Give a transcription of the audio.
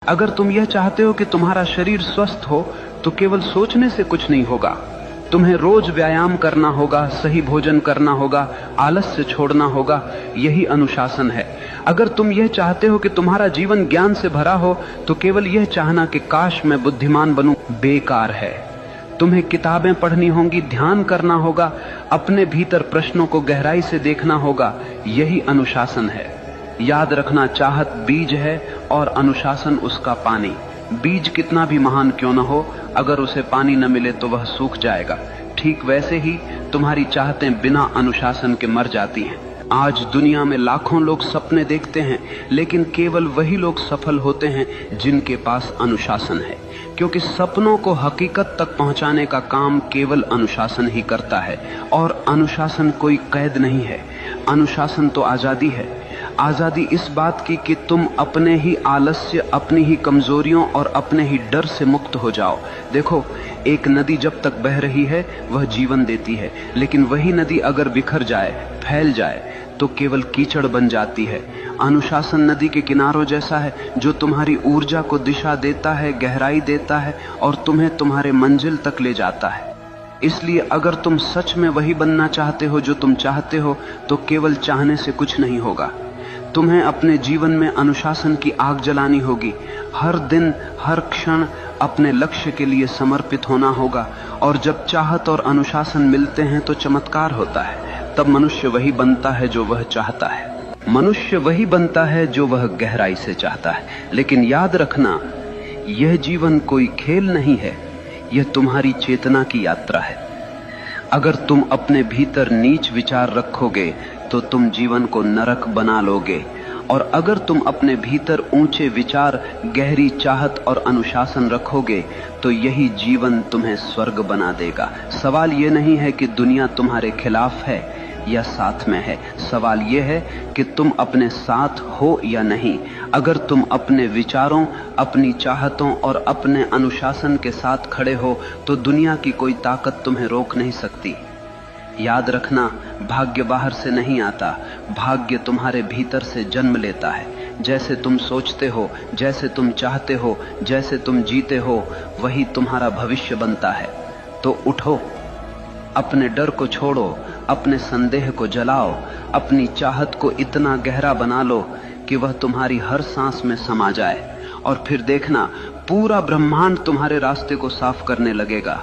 अगर तुम यह चाहते हो कि तुम्हारा शरीर स्वस्थ हो तो केवल सोचने से कुछ नहीं होगा। तुम्हें रोज व्यायाम करना होगा, सही भोजन करना होगा, आलस्य छोड़ना होगा। यही अनुशासन है। अगर तुम यह चाहते हो कि तुम्हारा जीवन ज्ञान से भरा हो तो केवल यह चाहना कि काश मैं बुद्धिमान बनूं बेकार है। तुम्हें किताबें पढ़नी होंगी, ध्यान करना होगा, अपने भीतर प्रश्नों को गहराई से देखना होगा। यही अनुशासन है। याद रखना, चाहत बीज है और अनुशासन उसका पानी। बीज कितना भी महान क्यों न हो, अगर उसे पानी न मिले तो वह सूख जाएगा। ठीक वैसे ही तुम्हारी चाहतें बिना अनुशासन के मर जाती हैं। आज दुनिया में लाखों लोग सपने देखते हैं, लेकिन केवल वही लोग सफल होते हैं जिनके पास अनुशासन है, क्योंकि सपनों को हकीकत तक पहुंचाने का काम केवल अनुशासन ही करता है। और अनुशासन कोई कैद नहीं है, अनुशासन तो आजादी है। आजादी इस बात की कि तुम अपने ही आलस्य, अपनी ही कमजोरियों और अपने ही डर से मुक्त हो जाओ। देखो, एक नदी जब तक बह रही है वह जीवन देती है, लेकिन वही नदी अगर बिखर जाए, फैल जाए तो केवल कीचड़ बन जाती है। अनुशासन नदी के किनारों जैसा है जो तुम्हारी ऊर्जा को दिशा देता है, गहराई देता है और तुम्हें तुम्हारे मंजिल तक ले जाता है। इसलिए अगर तुम सच में वही बनना चाहते हो जो तुम चाहते हो तो केवल चाहने से कुछ नहीं होगा। तुम्हें अपने जीवन में अनुशासन की आग जलानी होगी। हर दिन, हर क्षण अपने लक्ष्य के लिए समर्पित होना होगा। और जब चाहत और अनुशासन मिलते हैं तो चमत्कार होता है। तब मनुष्य वही बनता है जो वह चाहता है। मनुष्य वही बनता है जो वह गहराई से चाहता है। लेकिन याद रखना, यह जीवन कोई खेल नहीं है, यह तुम्हारी चेतना की यात्रा है। अगर तुम अपने भीतर नीच विचार रखोगे तो तुम जीवन को नरक बना लोगे, और अगर तुम अपने भीतर ऊंचे विचार, गहरी चाहत और अनुशासन रखोगे तो यही जीवन तुम्हें स्वर्ग बना देगा। सवाल ये नहीं है कि दुनिया तुम्हारे खिलाफ है या साथ में है, सवाल यह है कि तुम अपने साथ हो या नहीं। अगर तुम अपने विचारों, अपनी चाहतों और अपने अनुशासन के साथ खड़े हो तो दुनिया की कोई ताकत तुम्हें रोक नहीं सकती। याद रखना, भाग्य बाहर से नहीं आता, भाग्य तुम्हारे भीतर से जन्म लेता है। जैसे तुम सोचते हो, जैसे तुम चाहते हो, जैसे तुम जीते हो, वही तुम्हारा भविष्य बनता है। तो उठो, अपने डर को छोड़ो, अपने संदेह को जलाओ, अपनी चाहत को इतना गहरा बना लो कि वह तुम्हारी हर सांस में समा जाए, और फिर देखना पूरा ब्रह्मांड तुम्हारे रास्ते को साफ करने लगेगा।